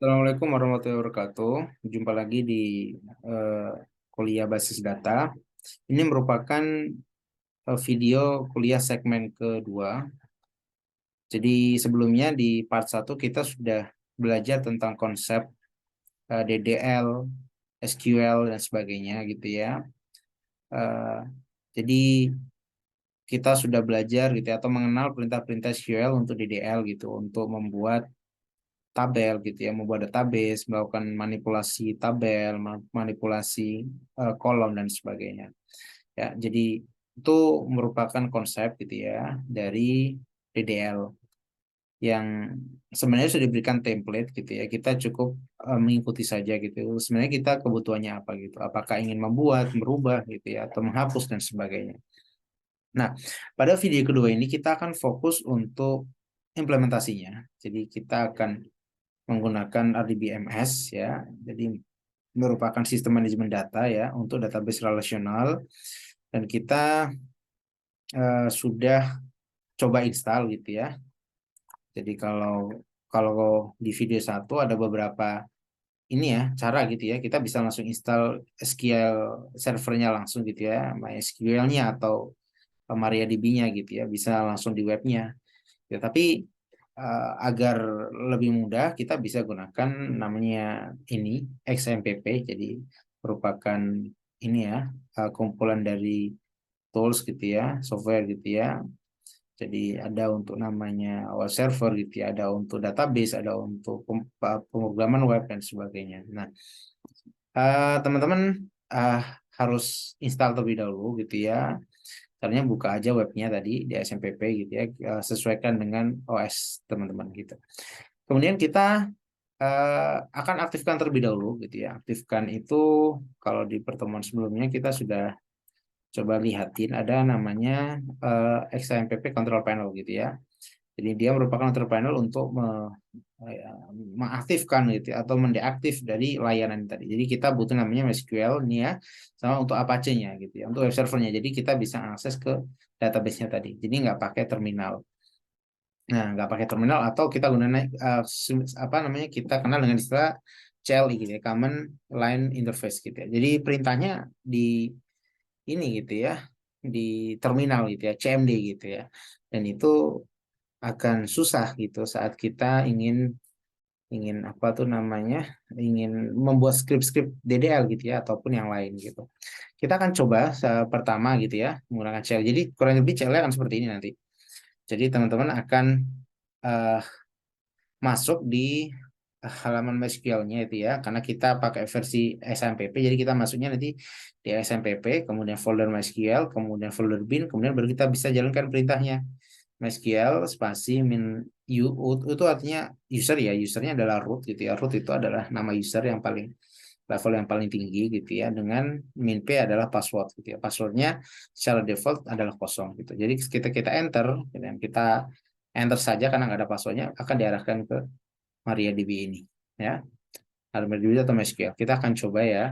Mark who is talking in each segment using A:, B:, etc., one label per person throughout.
A: Assalamualaikum warahmatullahi wabarakatuh. Jumpa lagi di eh, kuliah basis data. Ini merupakan video kuliah segmen kedua. Jadi sebelumnya di part satu kita sudah belajar tentang konsep DDL, SQL dan sebagainya gitu ya. Eh, jadi kita sudah belajar gitu ya, atau mengenal perintah-perintah SQL untuk DDL gitu, untuk membuat tabel gitu ya, membuat database, melakukan manipulasi tabel, manipulasi kolom dan sebagainya. Ya, jadi itu merupakan konsep gitu ya dari DDL yang sebenarnya sudah diberikan template gitu ya. Kita cukup mengikuti saja gitu. Sebenarnya kita kebutuhannya apa gitu. Apakah ingin membuat, merubah gitu ya, atau menghapus dan sebagainya. Nah, pada video kedua ini kita akan fokus untuk implementasinya. Jadi kita akan menggunakan RDBMS ya. Jadi merupakan sistem manajemen data ya untuk database relasional dan kita sudah coba install gitu ya. Jadi kalau kalau di video satu ada beberapa ini ya cara gitu ya. Kita bisa langsung install SQL servernya langsung gitu ya, MySQL-nya atau MariaDB-nya gitu ya, bisa langsung di webnya. Ya, tapi agar lebih mudah kita bisa gunakan namanya ini XMPP. Jadi merupakan ini ya kumpulan dari tools gitu ya, software gitu ya. Jadi ada untuk namanya web server gitu ya, ada untuk database, ada untuk pemrograman web dan sebagainya. Nah, teman-teman uh, harus install terlebih dahulu gitu ya. Caranya buka aja webnya tadi di SMPP gitu ya, sesuaikan dengan OS teman-teman gitu. Kemudian kita akan aktifkan terlebih dahulu gitu ya. Aktifkan itu kalau di pertemuan sebelumnya kita sudah coba lihatin ada namanya XAMPP Control Panel gitu ya. Jadi dia merupakan control panel untuk ya, mengaktifkan gitu ya, atau mendeaktif dari layanan tadi. Jadi kita butuh namanya MySQL nih ya, sama untuk Apache-nya gitu ya, untuk web servernya. Jadi kita bisa akses ke database-nya tadi. Jadi nggak pakai terminal. Nah, nggak pakai terminal atau kita gunakan apa namanya, kita kenal dengan istilah CLI gitu ya, Command Line Interface gitu ya. Jadi perintahnya di ini gitu ya, di terminal gitu ya, CMD gitu ya. Dan itu akan susah gitu saat kita ingin ingin apa tuh namanya, ingin membuat skrip-skrip DDL gitu ya, ataupun yang lain gitu. Kita akan coba pertama gitu ya menggunakan shell. Jadi kurang lebih shell akan seperti ini nanti. Jadi teman-teman akan eh, masuk di halaman MySQL-nya itu ya, karena kita pakai versi SMPP, jadi kita masuknya nanti di SMPP, kemudian folder MySQL, kemudian folder bin, kemudian baru kita bisa jalankan perintahnya. MySQL spasi min u itu artinya user ya, usernya adalah root gitu ya, root itu adalah nama user yang paling level yang paling tinggi gitu ya, dengan min p adalah password gitu ya, passwordnya secara default adalah kosong gitu. Jadi kita enter dan kita enter saja karena nggak ada passwordnya, akan diarahkan ke MariaDB ini ya, MariaDB atau MySQL. Kita akan coba ya,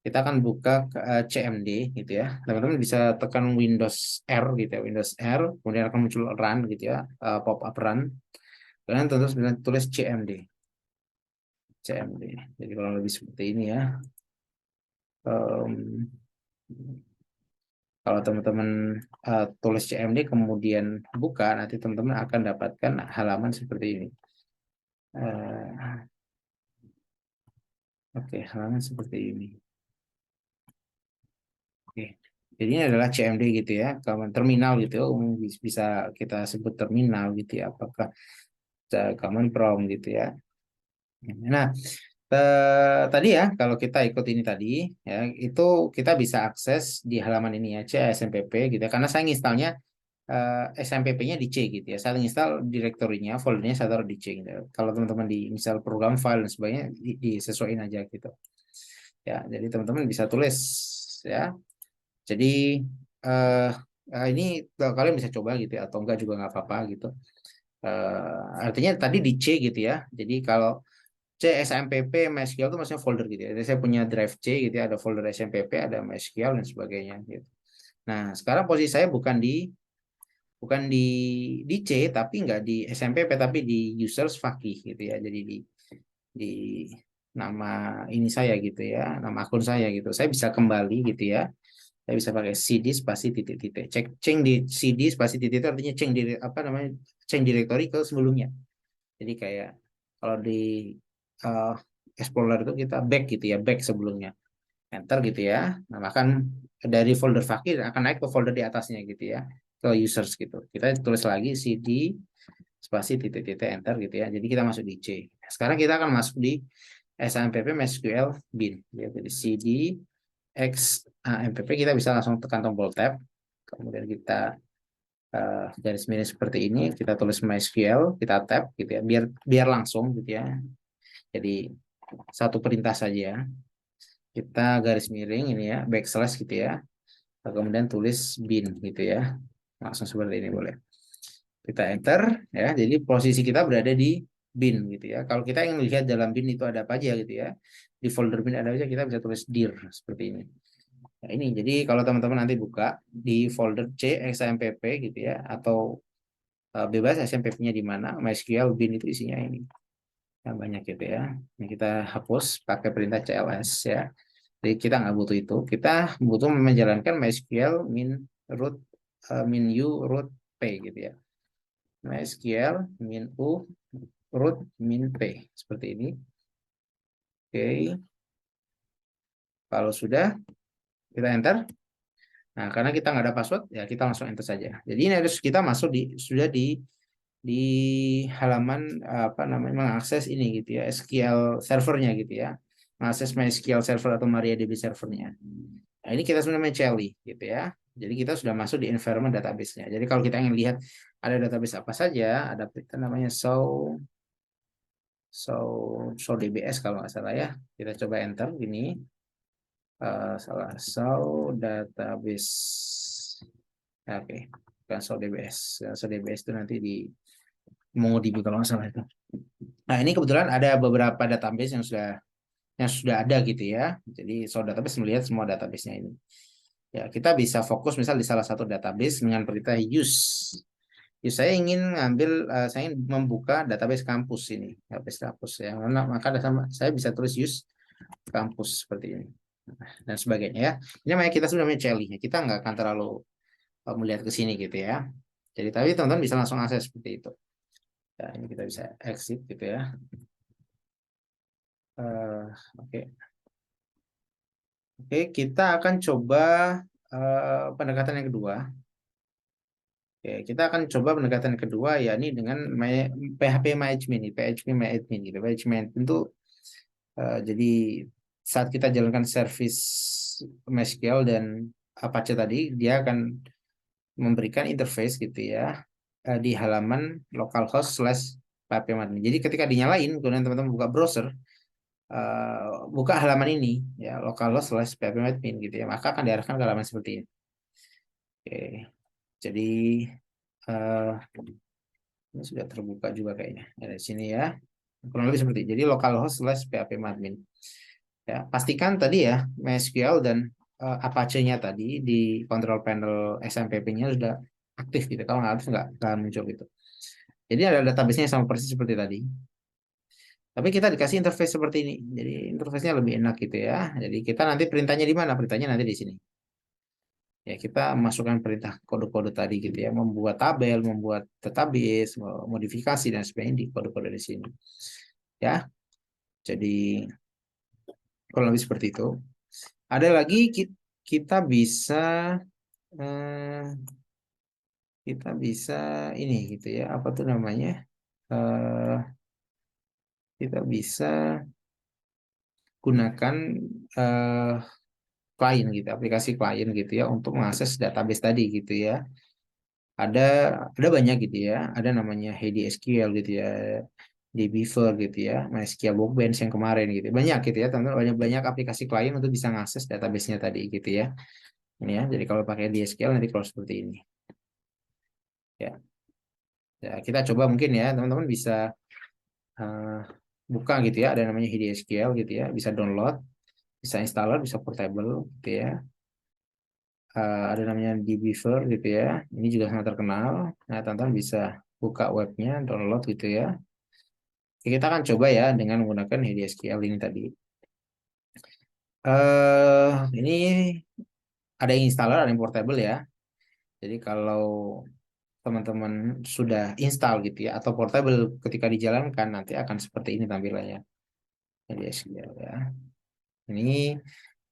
A: kita akan buka CMD gitu ya. Teman-teman bisa tekan Windows R gitu ya, Windows R, kemudian akan muncul run gitu ya, pop up run. Kalian tentu sebenarnya tulis CMD, CMD. Jadi kalau lebih seperti ini ya. Em, Kalau teman-teman tulis CMD kemudian buka, nanti teman-teman akan dapatkan halaman seperti ini. Eh, Oke, halaman seperti ini. Oke. Jadi ini adalah CMD gitu ya, kawan terminal gitu ya, bisa kita sebut terminal gitu ya, apakah command prompt gitu ya. Nah, tadi ya kalau kita ikut ini tadi ya, itu kita bisa akses di halaman ini ya, CSMPP gitu ya, karena saya installnya SMPP-nya di C gitu ya. Saya install direktorinya, foldernya saya taruh di C gitu. Kalau teman-teman di misal program file dan sebagainya disesuaikan aja gitu. Ya, jadi teman-teman bisa tulis ya. Jadi eh ini kalian bisa coba gitu ya, atau enggak juga nggak apa-apa gitu. Artinya tadi di C gitu ya. Jadi kalau C SMPP MySQL itu maksudnya folder gitu ya. Jadi saya punya drive C gitu ya, ada folder SMPP, ada MySQL dan sebagainya gitu. Nah, sekarang posisi saya bukan di C, tapi nggak di SMPP, tapi di users Fakih gitu ya. Jadi di di nama ini saya gitu ya, nama akun saya gitu. Saya bisa kembali gitu ya. Saya bisa pakai cd spasi titik-titik. Cek change di cd spasi titik itu artinya change di apa namanya? Change directory ke sebelumnya. Jadi kayak kalau di uh, Explorer itu kita back gitu ya, back sebelumnya. Enter gitu ya. Nah, bahkan dari folder fakir akan naik ke folder di atasnya gitu ya, ke users gitu. Kita tulis lagi cd spasi titik-titik enter gitu ya. Jadi kita masuk di C. Sekarang kita akan masuk di SAMPP MySQL bin. Jadi cd x AMPP kita bisa langsung tekan tombol tab. Kemudian kita garis miring seperti ini, kita tulis MySQL, kita tab gitu ya, biar biar langsung gitu ya. Jadi satu perintah saja. Kita garis miring ini ya, backslash gitu ya. Kemudian tulis bin gitu ya. Langsung seperti ini boleh. Kita enter ya. Jadi posisi kita berada di bin gitu ya. Kalau kita ingin lihat dalam bin itu ada apa aja gitu ya. Di folder bin ada aja kita bisa tulis dir seperti ini. Nah, ini jadi kalau teman-teman nanti buka di folder C XAMPP gitu ya atau bebas SMPP-nya di mana, MySQL bin itu isinya ini. Yang banyak gitu ya. Ini kita hapus pakai perintah CLS ya. Jadi kita nggak butuh itu. Kita butuh menjalankan MySQL root min u root p gitu ya. MySQL min u root min p seperti ini. Oke. Kalau sudah kita enter. Nah, karena kita nggak ada password, ya kita langsung enter saja. Jadi ini harus kita masuk sudah di halaman apa namanya mengakses ini gitu ya, SQL servernya gitu ya. Mengakses MySQL server atau MariaDB servernya. Nah, ini kita sudah mencari gitu ya. Jadi kita sudah masuk di environment database-nya. Jadi kalau kita ingin lihat ada database apa saja, ada kita namanya show DBS kalau nggak salah ya. Kita coba enter ini. Salah show database. Oke, bukan show DBS. Show DBS itu nanti di MongoDB kalau nggak salah itu. Nah, ini kebetulan ada beberapa database yang sudah ada gitu ya. Jadi show database melihat semua database-nya ini. Ya, kita bisa fokus misal di salah satu database dengan perintah use. Saya ingin saya ingin membuka database kampus ini, database kampus ya. Maka saya bisa tulis use kampus seperti ini dan sebagainya ya. Ini namanya kita sudah mencari ya. Kita nggak akan terlalu melihat ke sini gitu ya. Jadi tapi teman-teman bisa langsung akses seperti itu. Ya, ini kita bisa exit gitu ya. Oke, Oke, kita akan coba pendekatan yang kedua. Oke, kita akan coba pendekatan kedua ya ini dengan PHP MyAdmin, PHP MyAdmin gitu. PHP MyAdmin itu jadi saat kita jalankan service MySQL dan Apache tadi, dia akan memberikan interface gitu ya di halaman localhost/phpMyAdmin. Jadi ketika dinyalain, kemudian teman-teman buka browser, buka halaman ini ya localhost/phpMyAdmin gitu ya, maka akan diarahkan ke halaman seperti ini. Oke, jadi uh, ini sudah terbuka juga kayaknya. Ya, dari sini ya. Kurang lebih seperti ini. Jadi localhost/phpMyAdmin. Ya, pastikan tadi ya MySQL dan Apache-nya tadi di control panel SMPP-nya sudah aktif gitu. Kalau nggak aktif nggak akan muncul gitu. Jadi ada database-nya sama persis seperti tadi. Tapi kita dikasih interface seperti ini. Jadi interface-nya lebih enak gitu ya. Jadi kita nanti perintahnya di mana? Perintahnya nanti di sini. Ya, kita masukkan perintah kode-kode tadi gitu ya, membuat tabel, membuat database, modifikasi dan sebagainya di kode-kode di sini. Ya, jadi kurang lebih seperti itu. Ada lagi kita bisa eh, kita bisa ini gitu ya, apa tuh namanya? Eh, kita bisa gunakan eh, klien gitu, aplikasi klien gitu ya untuk mengakses database tadi gitu ya. ada ada banyak gitu ya, ada namanya Heidi SQL gitu ya, di Beaver gitu ya, MySQL Workbench yang kemarin gitu, banyak gitu ya teman-teman, banyak banyak aplikasi klien untuk bisa mengakses database-nya tadi gitu ya. Ini ya, jadi kalau pakai di SQL nanti kalau seperti ini ya. Ya, kita coba mungkin ya teman-teman bisa eh, buka gitu ya, ada namanya Heidi SQL gitu ya, bisa download, bisa installer, bisa portable gitu ya. Ada namanya di Beaver gitu ya, ini juga sangat terkenal. Nah teman-teman bisa buka webnya, download gitu ya. Kita akan coba ya dengan menggunakan HDSQL ini tadi. Ini ada yang installer, ada yang portable ya. Jadi kalau teman-teman sudah install gitu ya, atau portable ketika dijalankan nanti akan seperti ini tampilannya. HDSQL ya. Ini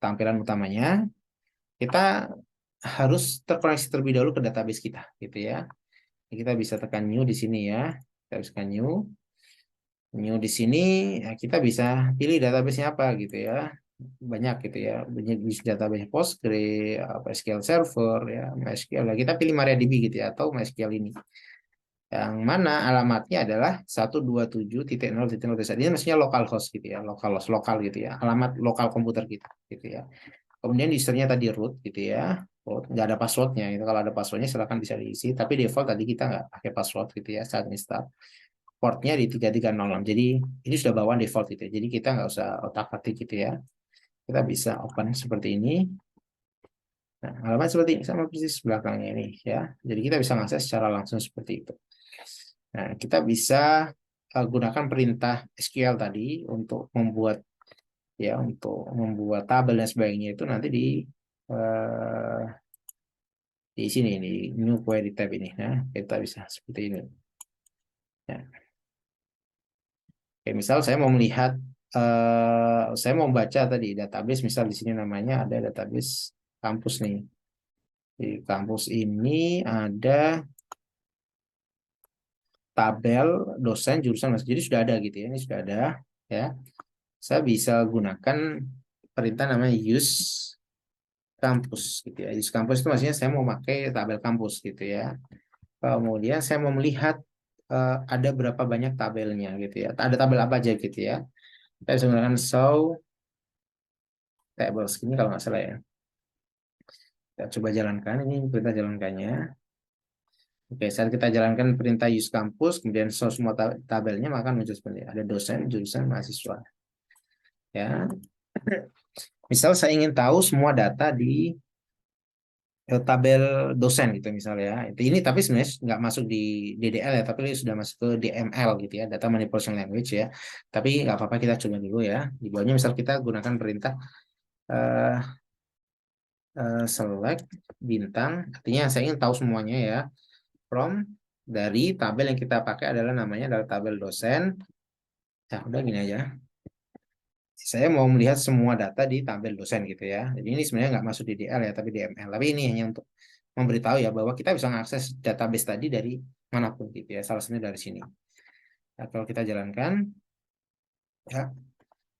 A: tampilan utamanya. Kita harus terkoneksi terlebih dahulu ke database kita gitu ya. Kita bisa tekan new di sini ya. Kita bisa tekan new. New di sini ya, kita bisa pilih database-nya apa gitu ya. Banyak gitu ya. Banyak bisa database Postgre, apa, SQL Server ya, MySQL. Nah, kita pilih MariaDB gitu ya atau MySQL ini. Yang mana alamatnya adalah 127.0.0. Ini maksudnya localhost gitu ya, localhost lokal gitu ya. Alamat lokal komputer kita gitu ya. Kemudian usernya tadi root gitu ya. Oh, nggak ada passwordnya itu. Kalau ada passwordnya silakan bisa diisi. Tapi default tadi kita nggak pakai password gitu ya saat install. Portnya di 3306. Jadi ini sudah bawaan default gitu ya. Jadi kita nggak usah otak-atik gitu ya. Kita bisa open seperti ini. Nah, alamat seperti ini sama persis belakangnya ini ya. Jadi kita bisa mengakses secara langsung seperti itu. Nah, kita bisa gunakan perintah SQL tadi untuk membuat tabel dan sebagainya itu nanti eh, di sini di new query tab ini ya. Kita bisa seperti ini. Ya. Oke, misal saya mau membaca tadi database, misal di sini namanya ada database kampus nih. Di kampus ini ada tabel dosen jurusan mas. Jadi sudah ada gitu ya. Ini sudah ada ya. Saya bisa gunakan perintah namanya use kampus gitu ya. Use kampus itu maksudnya saya mau pakai tabel kampus gitu ya. Kemudian saya mau melihat ada berapa banyak tabelnya gitu ya. Ada tabel apa aja gitu ya. Saya bisa menggunakan show tables ini kalau nggak salah ya. Kita coba jalankan. Ini perintah jalankannya. Oke, saat kita jalankan perintah use kampus, kemudian show semua tabelnya, maka muncul seperti ini. Ada dosen, jurusan, mahasiswa. Ya, misal saya ingin tahu semua data di tabel dosen gitu misalnya ya. Ini tapi sebenarnya nggak masuk di DDL ya, tapi ini sudah masuk ke DML gitu ya, Data Manipulation Language ya. Tapi nggak apa-apa kita coba dulu ya. Di bawahnya misal kita gunakan perintah eh, select bintang, artinya saya ingin tahu semuanya ya. From dari tabel yang kita pakai adalah tabel dosen. Ya udah gini aja. Saya mau melihat semua data di tabel dosen gitu ya. Jadi ini sebenarnya nggak masuk DDL ya, tapi DML. Tapi ini hanya untuk memberitahu ya bahwa kita bisa mengakses database tadi dari manapun gitu ya. Salah satunya dari sini. Nah, kalau kita jalankan, ya,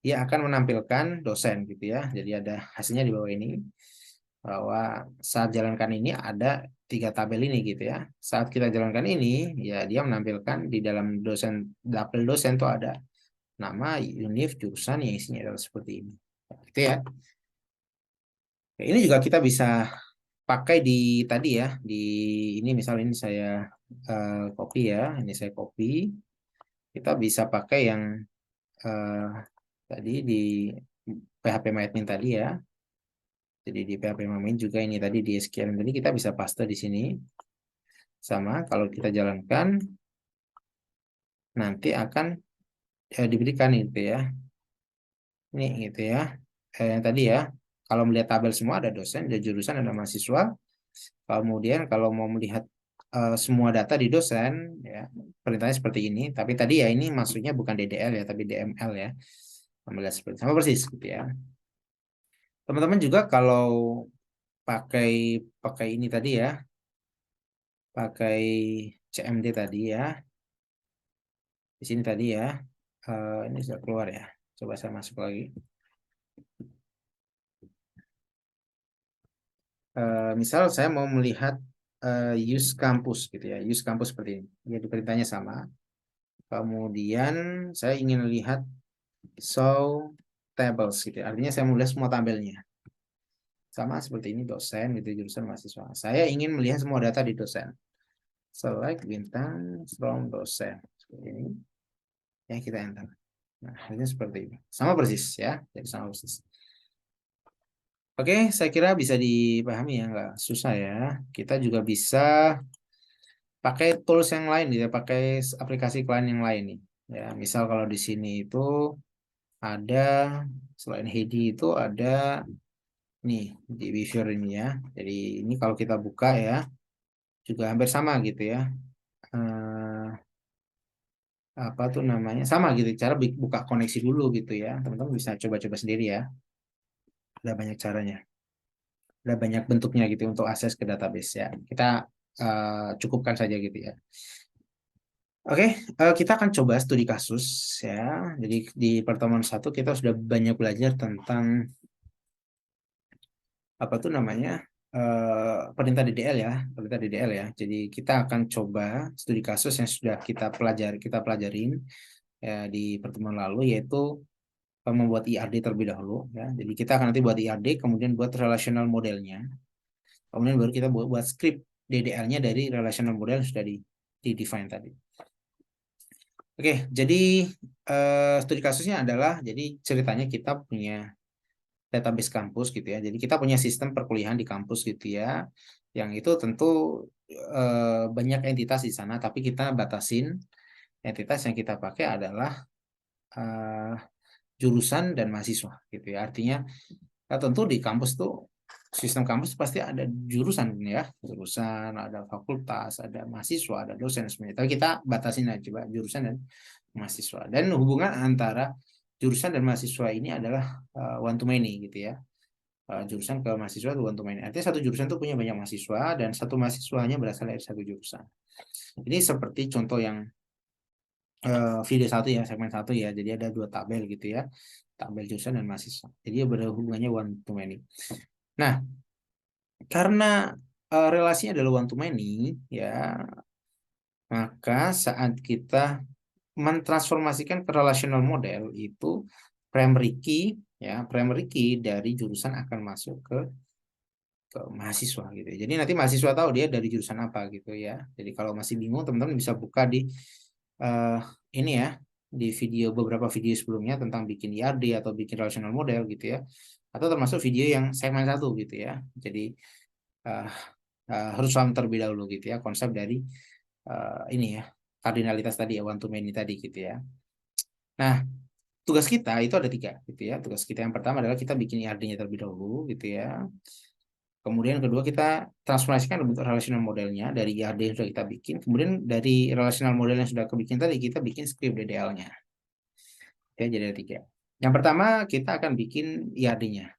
A: dia akan menampilkan dosen gitu ya. Jadi ada hasilnya di bawah ini bahwa saat jalankan ini ada tiga tabel ini gitu ya. Saat kita jalankan ini, ya dia menampilkan di dalam tabel dosen itu ada nama, univ, jurusan yang isinya adalah seperti ini. Gitu ya. Ini juga kita bisa pakai di tadi ya, di ini misal ini saya copy ya, ini saya copy. Kita bisa pakai yang eh, tadi di PHP MyAdmin tadi ya. Jadi di PHP MyAdmin juga ini tadi di SQL tadi kita bisa paste di sini. Sama kalau kita jalankan nanti akan diberikan itu ya. Ini gitu ya. Yang tadi ya. Kalau melihat tabel semua ada dosen, ada jurusan, ada mahasiswa. Kemudian kalau mau melihat semua data di dosen, ya perintahnya seperti ini. Tapi tadi ya ini maksudnya bukan DDL ya, tapi DML ya. Melihat seperti sama persis gitu ya. Teman-teman juga kalau pakai pakai ini tadi ya, pakai CMD tadi ya, di sini tadi ya, ini sudah keluar ya. Coba saya masuk lagi. Misal saya mau melihat use campus gitu ya, use campus seperti ini. Jadi perintahnya sama. Kemudian saya ingin lihat show tables gitu ya. Artinya saya mau lihat semua tabelnya. Sama seperti ini dosen gitu jurusan mahasiswa. Saya ingin melihat semua data di dosen. Select bintang from dosen. Seperti ini. Ya kita enter. Nah, hasilnya seperti ini. Sama persis ya. Jadi sama persis. Oke, saya kira bisa dipahami ya, nggak susah ya. Kita juga bisa pakai tools yang lain, gitu ya, pakai aplikasi klien yang lain nih. Ya, misal kalau di sini itu ada selain Heidi itu ada nih di Behavior ini ya. Jadi ini kalau kita buka ya juga hampir sama gitu ya. Eh, apa tuh namanya sama gitu cara buka koneksi dulu gitu ya. Teman-teman bisa coba-coba sendiri ya. Ada banyak caranya. Ada banyak bentuknya gitu untuk akses ke database ya. Kita cukupkan saja gitu ya. Oke, kita akan coba studi kasus ya. Jadi di pertemuan satu kita sudah banyak belajar tentang apa tuh namanya perintah DDL ya, perintah DDL ya. Jadi kita akan coba studi kasus yang sudah kita pelajarin ya di pertemuan lalu yaitu membuat IRD terlebih dahulu ya. Jadi kita akan nanti buat IRD, kemudian buat relational modelnya, kemudian baru kita buat script DDL-nya dari relational model yang sudah di define tadi. Oke, jadi studi kasusnya adalah jadi ceritanya kita punya database kampus gitu ya. Jadi kita punya sistem perkuliahan di kampus gitu ya. Yang itu tentu banyak entitas di sana, tapi kita batasin entitas yang kita pakai adalah eh, jurusan dan mahasiswa gitu ya. Artinya tentu di kampus tuh sistem kampus pasti ada jurusan ya, jurusan, ada fakultas, ada mahasiswa, ada dosen semuanya. Tapi kita batasin aja coba jurusan dan mahasiswa. Dan hubungan antara jurusan dan mahasiswa ini adalah one to many gitu ya. Jurusan ke mahasiswa itu one to many. Artinya satu jurusan itu punya banyak mahasiswa dan satu mahasiswanya berasal dari satu jurusan. Ini seperti contoh yang video satu ya, segmen satu ya. Jadi ada dua tabel gitu ya, tabel jurusan dan mahasiswa. Jadi berhubungannya one to many. Nah, karena relasinya adalah one to many, ya, maka saat kita mentransformasikan ke relational model itu primary key, ya, primary key dari jurusan akan masuk ke mahasiswa gitu ya. Jadi nanti mahasiswa tahu dia dari jurusan apa gitu ya. Jadi kalau masih bingung teman-teman bisa buka di eh, ini ya di beberapa video sebelumnya tentang bikin IRD atau bikin relational model gitu ya. Atau termasuk video yang segmen satu gitu ya. Jadi eh, harus paham terlebih dahulu gitu ya konsep dari ini ya kardinalitas tadi ya one to many tadi gitu ya. Nah, tugas kita itu ada tiga gitu ya. Tugas kita yang pertama adalah kita bikin IRD-nya terlebih dahulu gitu ya. Kemudian kedua kita transformasikan bentuk relational modelnya dari IRD yang sudah kita bikin. Kemudian dari relational model yang sudah kebikin tadi kita bikin script DDL-nya. Ya, jadi ada tiga. Yang pertama kita akan bikin IRD-nya.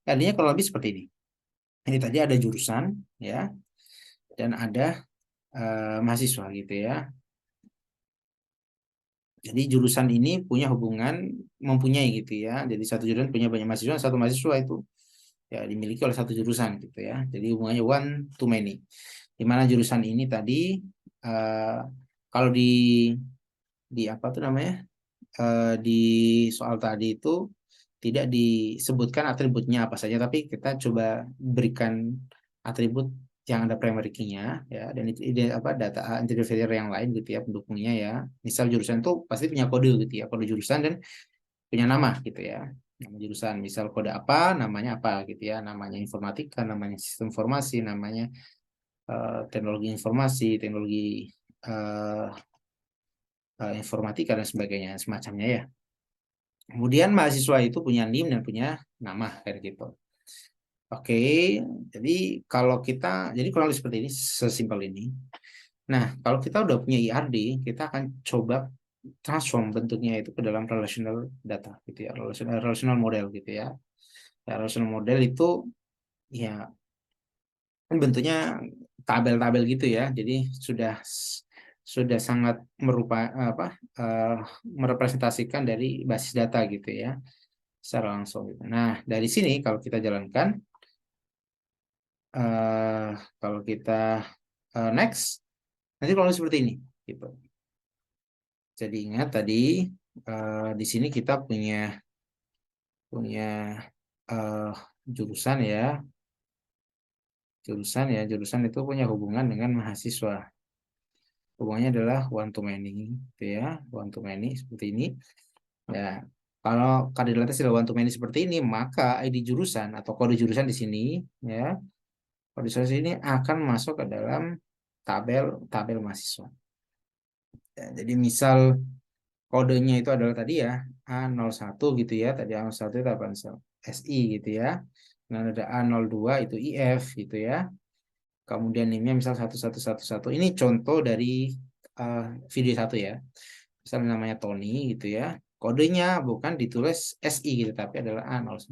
A: IRD-nya kalau lebih seperti ini. Ini tadi ada jurusan ya dan ada mahasiswa gitu ya. Jadi jurusan ini punya hubungan mempunyai gitu ya. Jadi satu jurusan punya banyak mahasiswa, satu mahasiswa itu ya dimiliki oleh satu jurusan gitu ya. Jadi hubungannya one to many. Di mana jurusan ini tadi uh, kalau di apa tuh namanya di soal tadi itu tidak disebutkan atributnya apa saja, tapi kita coba berikan atribut yang ada primary key-nya ya dan itu ide apa data identifier yang lain gitu ya pendukungnya ya. Misal jurusan itu pasti punya kode gitu ya, kode jurusan dan punya nama gitu ya. Nama jurusan misal kode apa, namanya apa gitu ya, namanya informatika, namanya sistem informasi, namanya teknologi informasi, teknologi eh, informatika dan sebagainya semacamnya ya. Kemudian mahasiswa itu punya NIM dan punya nama kayak gitu. Oke, jadi jadi kurang lebih seperti ini, sesimpel ini. Nah, kalau kita udah punya IRD, kita akan coba transform bentuknya itu ke dalam relational data gitu ya, relational model gitu ya. Ya, relational model itu ya kan bentuknya tabel-tabel gitu ya. Jadi sudah sangat eh, merepresentasikan dari basis data gitu ya secara langsung gitu. Nah, dari sini kalau kita jalankan eh kalau kita next nanti kalau seperti ini gitu. Jadi ingat tadi di sini kita punya punya eh jurusan ya, jurusan itu punya hubungan dengan mahasiswa. Hubungannya adalah one to many gitu ya, one to many seperti ini. Ya, kalau kardinalitas adalah one to many seperti ini, maka ID jurusan atau kode jurusan di sini ya, kode jurusan ini akan masuk ke dalam tabel tabel mahasiswa. Ya, jadi misal kodenya itu adalah tadi ya A01 gitu ya. Tadi A01 itu apa? SI gitu ya. Nah, ada A02 itu IF gitu ya. Kemudian NIM-nya misal 1111. Ini contoh dari uh, video satu ya. Misalnya namanya Tony gitu ya. Kodenya bukan ditulis SI gitu, tapi adalah A01.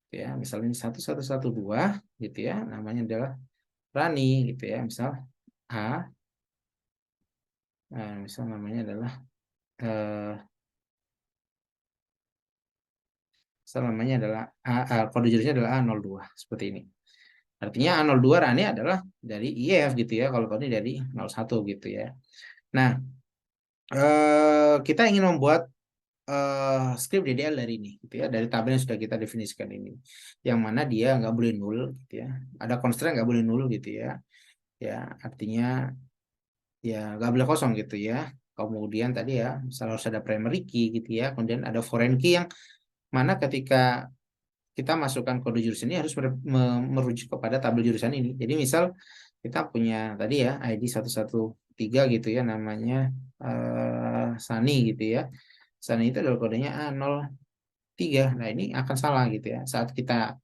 A: Gitu ya. Misalnya ini 1112 gitu ya. Namanya adalah Rani gitu ya. Misal A, misal namanya adalah eh, misal namanya adalah kode jurusnya adalah A02 seperti ini. Artinya A02 Rani adalah dari IF gitu ya. Kalau kode dari 01 gitu ya. Nah, kita ingin membuat script DDL dari ini gitu ya, dari tabel yang sudah kita definisikan ini, yang mana dia nggak boleh nul gitu ya, ada constraint nggak boleh nul gitu ya, ya artinya ya nggak boleh kosong gitu ya. Kemudian tadi ya misalnya harus ada primary key gitu ya, kemudian ada foreign key yang mana ketika kita masukkan kode jurusan ini harus merujuk kepada tabel jurusan ini. Jadi misal kita punya tadi ya ID 113 gitu ya, namanya Sani gitu ya. Sani itu adalah kodenya A03. Nah, ini akan salah gitu ya. Saat kita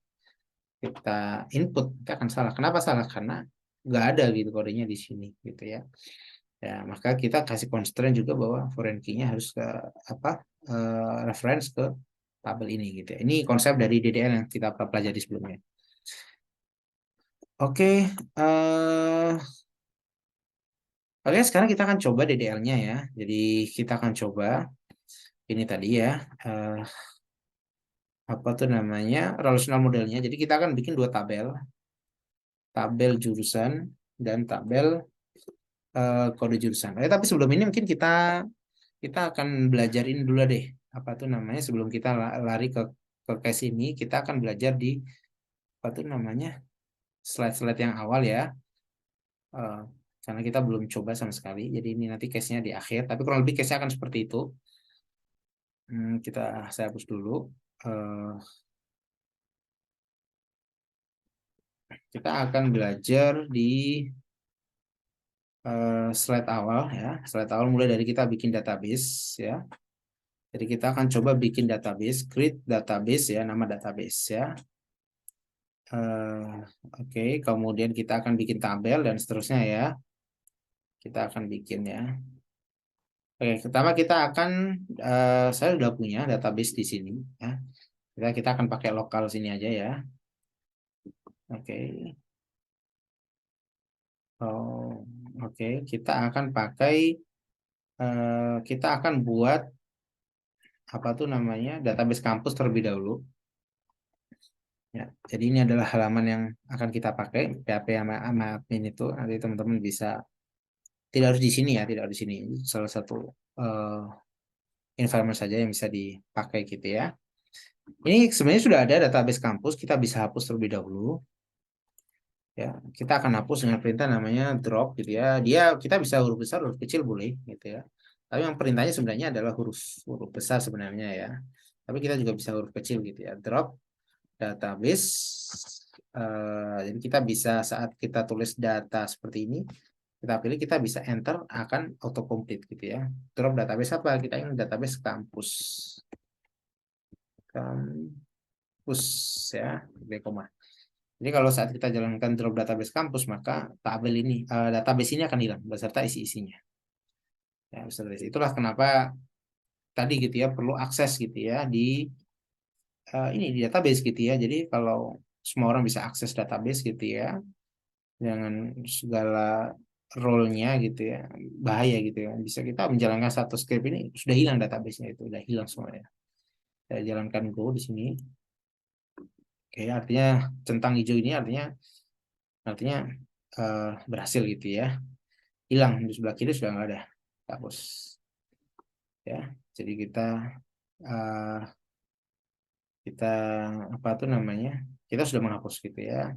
A: kita input, kita akan salah. Kenapa salah? Karena nggak ada gitu kodenya di sini gitu ya. Ya, maka kita kasih constraint juga bahwa foreign key-nya harus ke apa? Reference ke tabel ini gitu ya. Ini konsep dari DDL yang kita pelajari sebelumnya. Oke, oke, sekarang kita akan coba DDL-nya ya. Jadi kita akan coba ini tadi ya. eh, Apa tuh namanya? Relational modelnya. Jadi kita akan bikin dua tabel, tabel jurusan dan tabel kode jurusan. Tapi sebelum ini mungkin kita akan belajarin dulu deh. Apa tuh namanya? Sebelum kita lari ke case ini, kita akan belajar di apa tuh namanya? Slide-slide yang awal ya. Eh, karena kita belum coba sama sekali. Jadi ini nanti case-nya di akhir. Tapi kurang lebih case-nya akan seperti itu. Saya hapus dulu. Eh, kita akan belajar di slide awal ya. Slide awal mulai dari kita bikin database ya. Jadi kita akan coba bikin database, create database ya, nama database ya. Eh, Oke, kemudian kita akan bikin tabel dan seterusnya ya. Kita akan bikin ya. Oke, pertama kita akan, saya sudah punya database di sini ya. Kita akan pakai lokal sini aja ya. Oke. Oh, oke. Kita akan buat apa tuh namanya database kampus terlebih dahulu. Ya, jadi ini adalah halaman yang akan kita pakai PHP sama admin itu. Nanti teman-teman bisa, tidak harus di sini ya, tidak harus di sini. Salah satu eh, environment saja yang bisa dipakai gitu ya. Ini sebenarnya sudah ada database kampus, kita bisa hapus terlebih dahulu. Ya, kita akan hapus dengan perintah namanya drop gitu ya. Dia kita bisa huruf besar, huruf kecil boleh gitu ya. Tapi yang perintahnya sebenarnya adalah huruf huruf besar sebenarnya ya. Tapi kita juga bisa huruf kecil gitu ya. Drop database. Jadi kita bisa saat kita tulis data seperti ini, kita pilih, kita bisa enter, akan autocomplete gitu ya. Drop database apa? Kita ingin database kampus. Kampus ya, koma. Jadi kalau saat kita jalankan drop database kampus, maka tabel ini, database ini akan hilang beserta isi-isinya. Ya, itulah kenapa tadi gitu ya perlu akses gitu ya di ini di database gitu ya. Jadi kalau semua orang bisa akses database gitu ya, jangan segala role-nya gitu ya, bahaya gitu ya. Bisa kita menjalankan satu script ini sudah hilang database-nya, itu udah hilang semuanya. Saya jalankan Go di sini. Oke, artinya centang hijau ini artinya artinya berhasil gitu ya. Hilang di sebelah kiri sudah nggak ada. Hapus ya. Jadi uh, kita apa tuh namanya? Kita sudah menghapus gitu ya.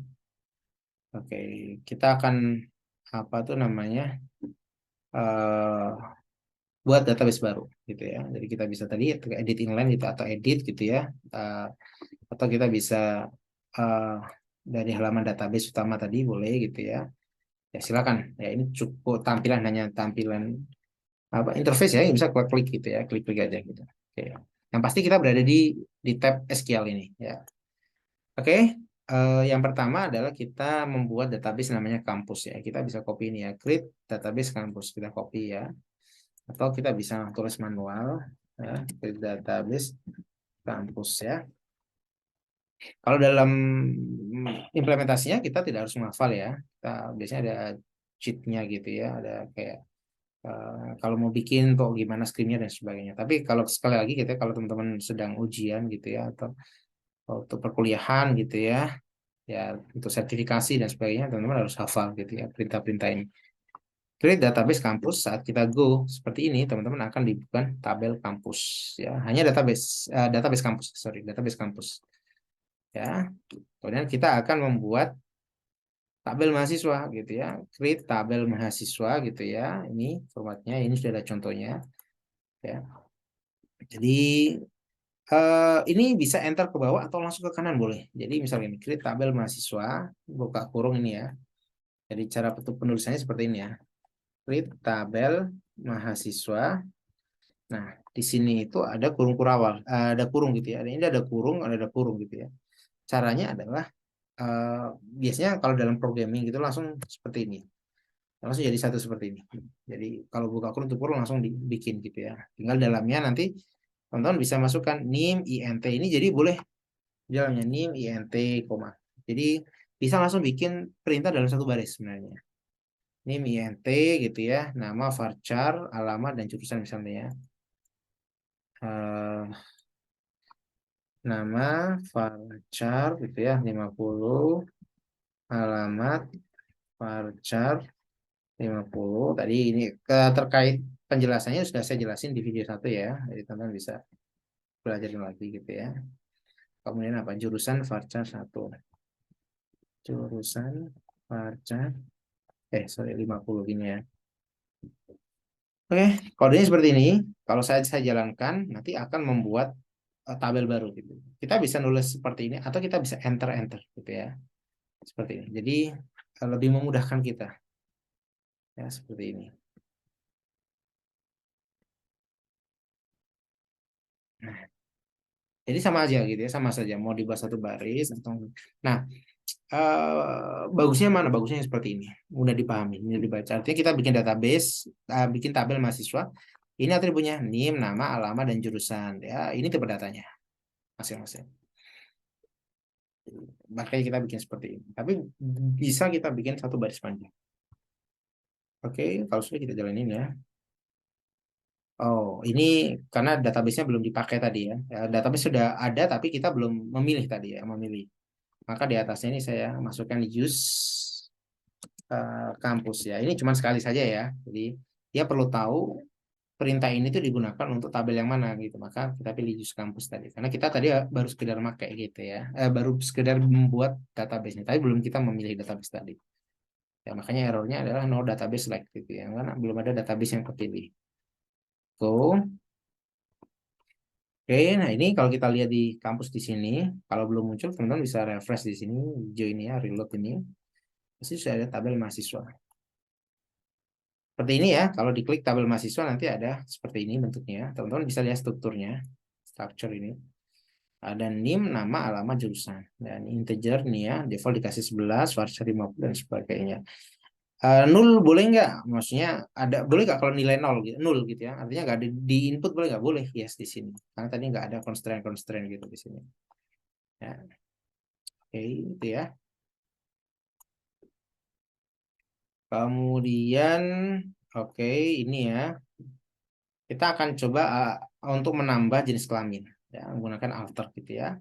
A: Oke, kita akan apa tuh namanya? uh, Buat database baru gitu ya. Jadi kita bisa tadi edit inline gitu atau edit gitu ya. Uh, atau kita bisa uh, dari halaman database utama tadi boleh gitu ya. Ya silakan. Ya ini cukup tampilan, hanya tampilan apa interface ya, bisa klik-klik gitu ya, klik-klik aja gitu. Oke. Yang pasti kita berada di tab SQL ini ya. Oke. Yang pertama adalah kita membuat database namanya kampus ya. Kita bisa copy ini ya, create database kampus, kita copy ya. Atau kita bisa tulis manual ya, create database kampus ya. Kalau dalam implementasinya kita tidak harus menghafal ya. Kita biasanya ada cheat-nya gitu ya, ada kayak kalau mau bikin tuh gimana screennya dan sebagainya. Tapi kalau sekali lagi gitu ya, kalau teman-teman sedang ujian gitu ya atau untuk perkuliahan gitu ya, ya untuk sertifikasi dan sebagainya teman-teman harus hafal gitu ya perintah-perintah ini. Create database kampus, saat kita go seperti ini teman-teman akan dibuka tabel kampus ya, hanya database kampus, sorry, database kampus ya. Kemudian kita akan membuat tabel mahasiswa gitu ya, create tabel mahasiswa gitu ya. Ini formatnya, ini sudah ada contohnya ya. Jadi ini bisa enter ke bawah atau langsung ke kanan boleh. Jadi misalnya ini create tabel mahasiswa, buka kurung ini ya. Jadi cara penulisannya seperti ini ya. Create tabel mahasiswa. Nah, di sini itu ada kurung-kurung awal, ada kurung gitu ya. Ini ada kurung, ada kurung gitu ya. Caranya adalah biasanya kalau dalam programming gitu langsung seperti ini. Langsung jadi satu seperti ini. Jadi kalau buka kurung tutup kurung langsung dibikin gitu ya. Tinggal dalamnya nanti teman-teman bisa masukkan nim int ini, jadi boleh dalamnya nim int koma. Jadi bisa langsung bikin perintah dalam satu baris sebenarnya. Nim int gitu ya, nama varchar, alamat dan jurusan misalnya ya. Eh, nama varchar gitu ya 50, alamat varchar 50. Tadi ini terkait penjelasannya sudah saya jelasin di video satu ya. Jadi teman-teman bisa belajar lagi gitu ya. Kemudian apa? Jurusan varchar 1. Jurusan varchar sorry 50 gini ya. Oke, kodenya seperti ini. Kalau saya jalankan nanti akan membuat tabel baru gitu. Kita bisa nulis seperti ini atau kita bisa enter gitu ya. Seperti ini. Jadi lebih memudahkan kita ya seperti ini. Nah, jadi sama aja gitu ya, sama saja mau dibuat satu baris atau nah, bagusnya mana? Bagusnya seperti ini. Mudah dipahami, mudah dibaca. Artinya kita bikin database, bikin tabel mahasiswa. Ini atributnya NIM, nama, alamat, dan jurusan. Ya, ini tipe datanya masing-masing. Makanya kita bikin seperti ini. Tapi bisa kita bikin satu baris panjang. Oke, kalau sudah kita jalanin ya. Oh, ini karena database-nya belum dipakai tadi ya. Database sudah ada, tapi kita belum memilih tadi ya, memilih. Maka di atasnya ini saya masukkan use kampus ya. Ini cuma sekali saja ya. Jadi dia perlu tahu perintah ini tuh digunakan untuk tabel yang mana gitu. Maka kita pilih use kampus tadi. Karena kita tadi baru sekedar pakai gitu ya. Baru sekedar membuat database-nya. Tapi belum kita memilih database tadi. Ya, makanya errornya adalah no database select gitu ya. Karena belum ada database yang kepilih. Tuh. Oke, nah ini kalau kita lihat di kampus di sini, kalau belum muncul, teman-teman bisa refresh di sini, hijau ini ya, reload ini. Pasti sudah ada tabel mahasiswa. Seperti ini ya, kalau diklik tabel mahasiswa nanti ada seperti ini bentuknya. Teman-teman bisa lihat strukturnya, structure ini. Ada NIM, nama, alamat, jurusan. Dan integer nih ya, default dikasih 11, varchar 50, dan sebagainya. Nul boleh nggak? Maksudnya ada boleh nggak kalau nilai nol gitu, nul gitu ya? Artinya nggak ada di input boleh nggak? Boleh, yes di sini. Karena tadi nggak ada constraint gitu di sini. Ya, oke, itu ya. Kemudian, oke, ini ya. Kita akan coba untuk menambah jenis kelamin ya, menggunakan alter gitu ya.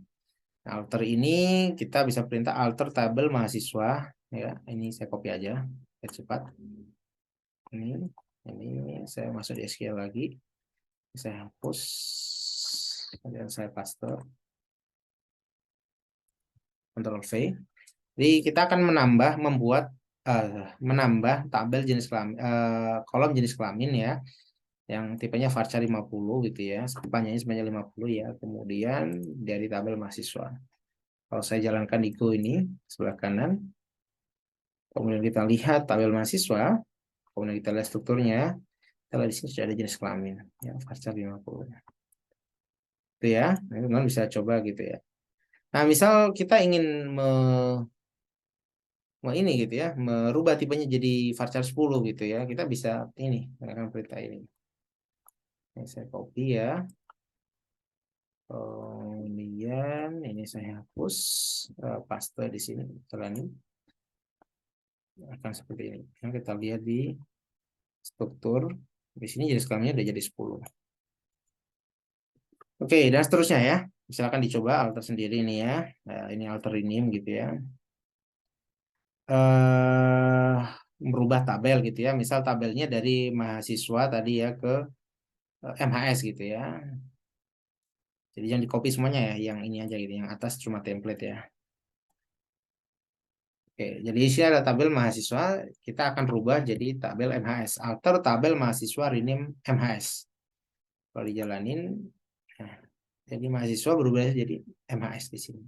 A: Nah, alter ini kita bisa perintah alter tabel mahasiswa ya. Ini saya copy aja biar cepat. Ini saya masuk di SQL lagi. Saya hapus. Kemudian saya paste. Ctrl V. Jadi kita akan menambah tabel jenis kelamin, kolom jenis kelamin ya, yang tipenya varchar 50 gitu ya, panjangnya sebanyak 50 ya. Kemudian dari tabel mahasiswa. Kalau saya jalankan di Go ini sebelah kanan, kemudian kita lihat tabel mahasiswa, kemudian kita lihat strukturnya. Kalau di sini sudah ada jenis kelamin, ya, varchar 50. Itu ya, nah, teman bisa coba gitu ya. Nah, misal kita ingin ini gitu ya, merubah tipenya jadi varchar 10 gitu ya, kita bisa ini menggunakan perintah ini. Ini saya copy ya. Kemudian ini saya hapus, paste di sini. Setelah ini akan seperti ini. Yang kita lihat di struktur, di sini jenis kelaminnya udah jadi 10. Oke, dan seterusnya ya. Silakan dicoba alter sendiri ini ya. Nah, ini alter rename gitu ya. eh Merubah tabel gitu ya. Misal tabelnya dari mahasiswa tadi ya ke MHS gitu ya. Jadi yang di copy semuanya ya, yang ini aja gitu, yang atas cuma template ya. Oke, jadi isi ada tabel mahasiswa, kita akan rubah jadi tabel MHS. Alter tabel mahasiswa rename MHS. Kalau dijalanin, nah, jadi mahasiswa berubah jadi MHS di sini.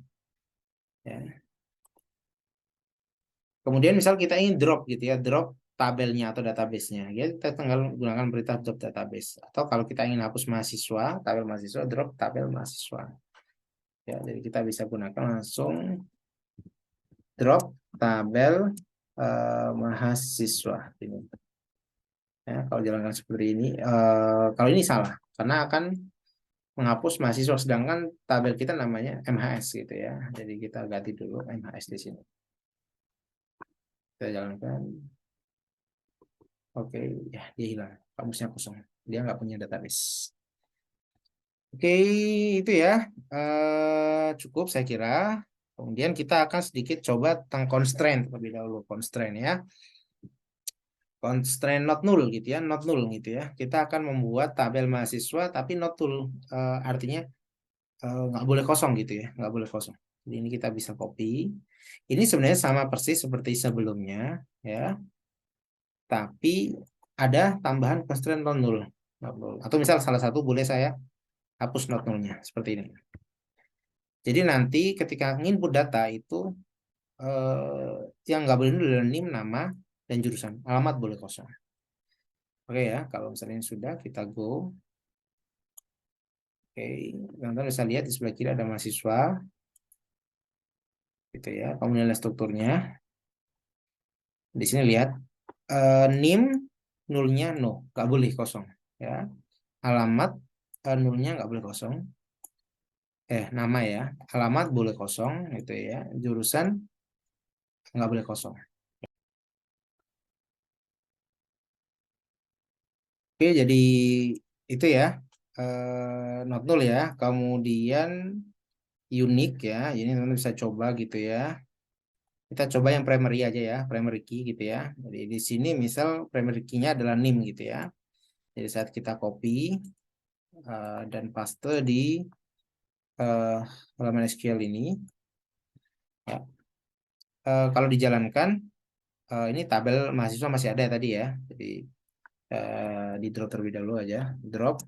A: Ya. Kemudian misal kita ingin drop gitu ya, drop tabelnya atau database-nya. Ya, kita tinggal gunakan perintah drop database. Atau kalau kita ingin hapus mahasiswa, tabel mahasiswa, drop tabel mahasiswa. Ya, jadi kita bisa gunakan langsung drop tabel mahasiswa ini. Ya, kalau jalankan seperti ini, kalau ini salah karena akan menghapus mahasiswa, sedangkan tabel kita namanya MHS gitu ya. Jadi kita ganti dulu MHS di sini. Kita jalankan. Oke, ya dia hilang. Kamusnya kosong. Dia nggak punya database. Oke, itu ya. Cukup saya kira. Kemudian kita akan sedikit coba tentang constraint terlebih dahulu. Constraint ya. Constraint not null gitu ya. Not null gitu ya. Kita akan membuat tabel mahasiswa tapi not null. Artinya nggak boleh kosong gitu ya. Nggak boleh kosong. Jadi ini kita bisa copy. Ini sebenarnya sama persis seperti sebelumnya ya. Tapi ada tambahan constraint non null. Atau misal salah satu boleh saya hapus not nullnya seperti ini. Jadi nanti ketika input data itu yang nggak boleh null adalah NIM, nama, dan jurusan. Alamat boleh kosong. Oke ya, kalau misalnya sudah kita go. Oke, teman-teman bisa lihat di sebelah kiri ada mahasiswa, gitu ya. Kemudian ada strukturnya. Di sini lihat NIM nulnya no, nggak boleh kosong. Ya, alamat nulnya nggak boleh kosong. Nama ya, alamat boleh kosong, gitu ya. Jurusan nggak boleh kosong. Oke, jadi itu ya, not null ya. Kemudian unique ya, ini teman-teman bisa coba gitu ya. Kita coba yang primary aja ya, primary key gitu ya. Jadi di sini misal primary key-nya adalah name gitu ya. Jadi saat kita copy dan paste di halaman SQL ini, ya. Kalau dijalankan, ini tabel mahasiswa masih ada tadi ya. Jadi di drop terlebih dahulu aja, drop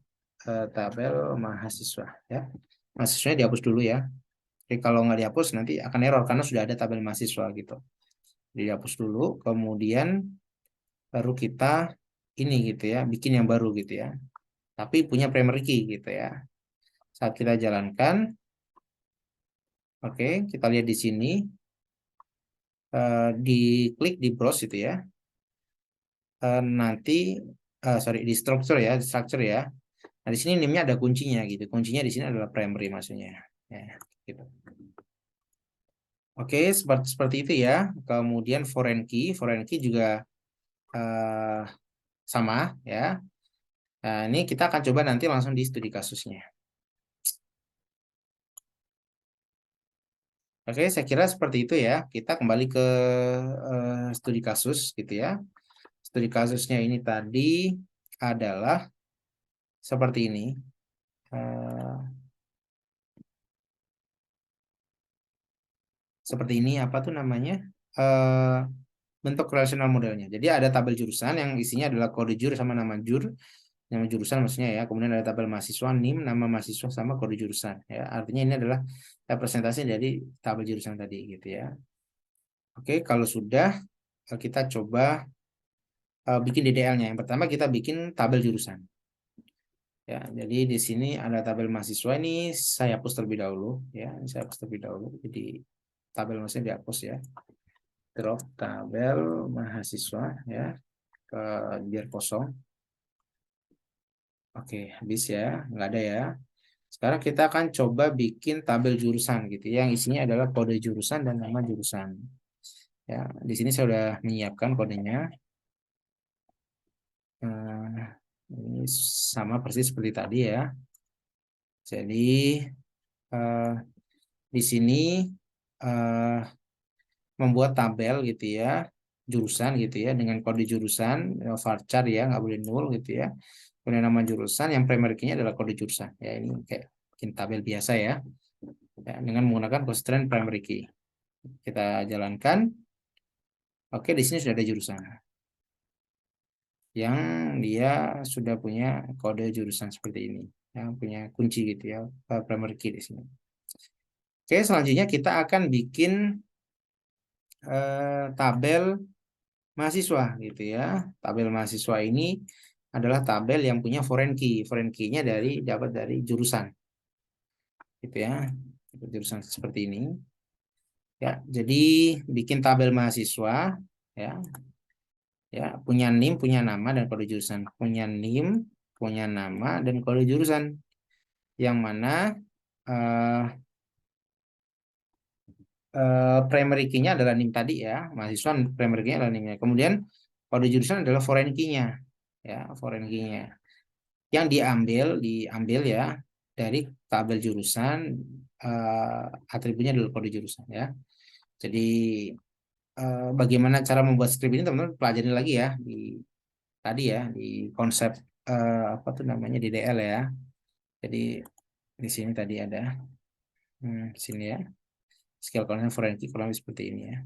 A: tabel mahasiswa ya. Mahasiswanya dihapus dulu ya. Jadi kalau nggak dihapus nanti akan error karena sudah ada tabel mahasiswa gitu. Jadi dihapus dulu, kemudian baru kita ini gitu ya, bikin yang baru gitu ya. Tapi punya primary key gitu ya. Saat kita jalankan, oke, kita lihat di sini, diklik di browse itu ya. Nanti, sorry, di structure ya, di structure ya. Nah di sini name-nya ada kuncinya gitu. Kuncinya di sini adalah primary maksudnya. Ya, gitu. Oke, seperti itu ya. Kemudian foreign key juga eh, sama ya. Nah, ini kita akan coba nanti langsung di studi kasusnya. Oke, saya kira seperti itu ya. Kita kembali ke studi kasus gitu ya. Studi kasusnya ini tadi adalah seperti ini. Eh, Seperti ini apa tuh namanya? Eh, Bentuk relational modelnya. Jadi ada tabel jurusan yang isinya adalah kode jur sama nama jurusan maksudnya ya. Kemudian ada tabel mahasiswa, NIM, nama mahasiswa sama kode jurusan ya. Artinya ini adalah representasi dari tabel jurusan tadi gitu ya. Oke, kalau sudah kita coba bikin DDL-nya. Yang pertama kita bikin tabel jurusan. Ya, jadi di sini ada tabel mahasiswa ini saya hapus terlebih dahulu ya, saya hapus terlebih dahulu. Jadi tabel mahasiswa dihapus ya. Drop tabel mahasiswa ya ke biar kosong. Oke, habis ya, nggak ada ya. Sekarang kita akan coba bikin tabel jurusan gitu ya, yang isinya adalah kode jurusan dan nama jurusan. Ya, di sini saya sudah menyiapkan kodenya. Ini sama persis seperti tadi ya. Jadi eh, di sini eh, membuat tabel gitu ya, jurusan gitu ya, dengan kode jurusan varchar ya, nggak boleh nol gitu ya. Kemudian nama jurusan yang primary key-nya adalah kode jurusan. Ya, ini kayak bikin tabel biasa ya. Ya, dengan menggunakan constraint primary key. Kita jalankan. Oke, di sini sudah ada jurusan yang dia sudah punya kode jurusan seperti ini, yang punya kunci gitu ya, primary key di sini. Oke, selanjutnya kita akan bikin tabel mahasiswa gitu ya. Tabel mahasiswa ini adalah tabel yang punya foreign key. Foreign key-nya dapat dari jurusan gitu ya. Jurusan seperti ini. Ya, jadi bikin tabel mahasiswa ya. Ya, punya NIM, punya nama dan kode jurusan. Punya NIM, punya nama dan kode jurusan. Yang mana eh, primary key-nya adalah NIM tadi ya. Mahasiswa primary key-nya adalah NIM-nya. Kemudian kode jurusan adalah foreign key-nya. Ya, foreign key-nya. Yang diambil ya dari tabel jurusan, atributnya adalah kode jurusan ya. Jadi bagaimana cara membuat script ini teman-teman pelajari lagi ya di tadi ya di konsep apa tuh namanya DDL ya. Jadi di sini tadi ada sini ya, skill column foreign key column seperti ini ya.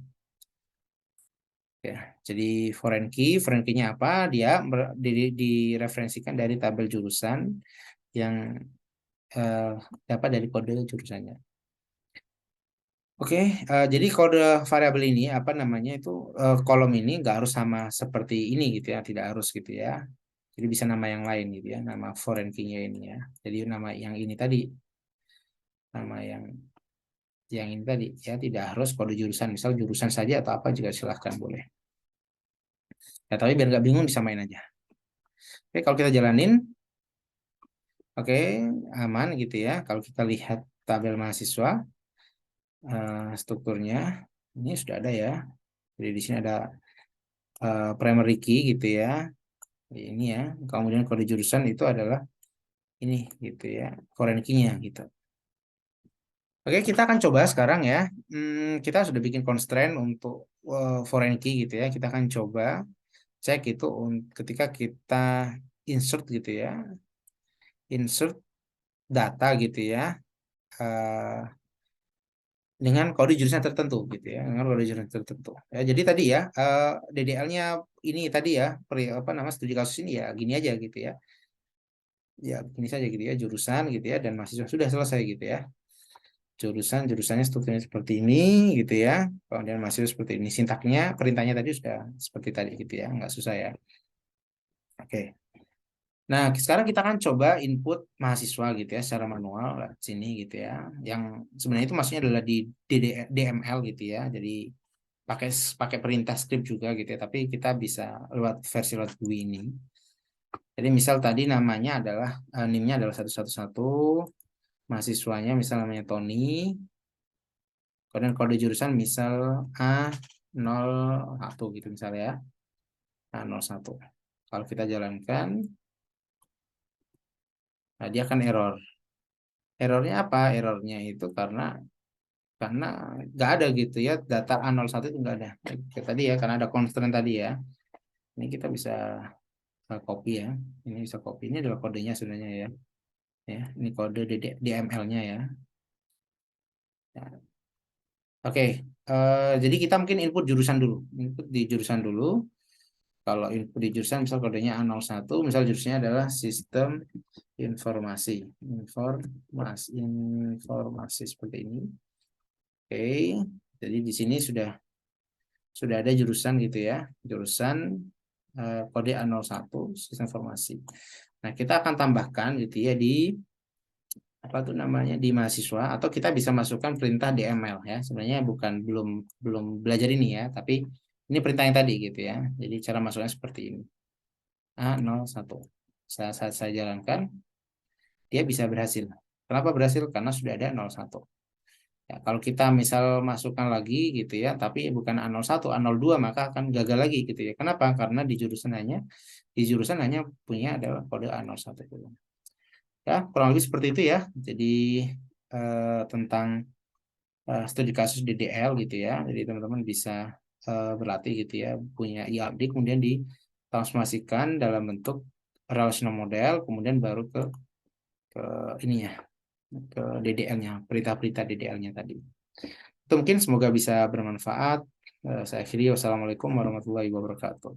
A: Ya, jadi foreign key-nya apa? Dia direferensikan dari tabel jurusan yang eh, dapat dari kode jurusannya. Oke, jadi kode variabel ini apa namanya itu kolom ini nggak harus sama seperti ini gitu ya, tidak harus gitu ya. Jadi bisa nama yang lain gitu ya, nama foreign key-nya ini ya. Jadi nama yang ini tadi, nama yang ini tadi ya, tidak harus kode jurusan, misal jurusan saja atau apa juga silahkan boleh. Ya tapi biar nggak bingung disamain aja. Oke, kalau kita jalanin, oke aman gitu ya. Kalau kita lihat tabel mahasiswa, strukturnya ini sudah ada ya. Jadi di sini ada primary key gitu ya. Ini ya. Kemudian kode jurusan itu adalah ini gitu ya. Foreign key-nya gitu. Oke, kita akan coba sekarang ya. Kita sudah bikin constraint untuk foreign key gitu ya. Kita akan coba cek itu ketika kita insert gitu ya. Insert data gitu ya. eh, dengan kode jurusan tertentu gitu ya, dengan kode jurusan tertentu. Ya, jadi tadi ya DDL-nya ini tadi ya, apa nama studi kasus ini ya gini aja gitu ya. Ya, gini saja gitu ya, jurusan gitu ya dan mahasiswa sudah selesai gitu ya. Jurusannya strukturnya seperti ini gitu ya. Kemudian mahasiswa seperti ini. Sintaknya, perintahnya tadi sudah seperti tadi gitu ya, nggak susah ya. Oke. Nah, sekarang kita akan coba input mahasiswa gitu ya secara manual sini gitu ya. Yang sebenarnya itu maksudnya adalah di DML gitu ya. Jadi pakai pakai perintah script juga gitu ya, tapi kita bisa lewat versi lewat GUI ini. Jadi misal tadi namanya adalah NIM-nya adalah 111, mahasiswanya misal namanya Tony, kemudian kode jurusan misal A01 gitu misalnya ya. A01. Kalau kita jalankan, nah dia akan error. Errornya apa? Errornya itu karena nggak ada gitu ya, data A01 itu nggak ada. Kayak tadi ya, karena ada constraint tadi ya. Ini kita bisa copy ya. Ini bisa copy. Ini adalah kodenya sebenarnya ya. Ya, ini kode DML-nya ya. Ya. Oke, jadi kita mungkin input jurusan dulu. Input di jurusan dulu. Kalau input di jurusan, misal kodenya A01, misal jurusannya adalah sistem informasi. Informasi seperti ini. Oke, jadi di sini sudah ada jurusan gitu ya. Jurusan kode A01 sistem informasi. Nah, kita akan tambahkan gitu ya di apa tuh namanya di mahasiswa, atau kita bisa masukkan perintah DML ya. Sebenarnya bukan belum belum belajar ini ya, tapi ini perintah yang tadi gitu ya. Jadi cara masuknya seperti ini. A01. Saya jalankan, dia bisa berhasil. Kenapa berhasil? Karena sudah ada 01. Ya, kalau kita misal masukkan lagi gitu ya, tapi bukan A01, A02, maka akan gagal lagi gitu ya. Kenapa? Karena di jurusan hanya punya adalah kode A01 gitu. Ya, kurang lebih seperti itu ya. Jadi tentang studi kasus DDL gitu ya. Jadi teman-teman bisa berlatih gitu ya, punya IAD, kemudian ditransformasikan dalam bentuk relational model, kemudian baru ke ininya, ke DDL-nya, perintah-perintah DDL-nya tadi. Itu mungkin semoga bisa bermanfaat. Saya akhiri, wassalamualaikum warahmatullahi wabarakatuh.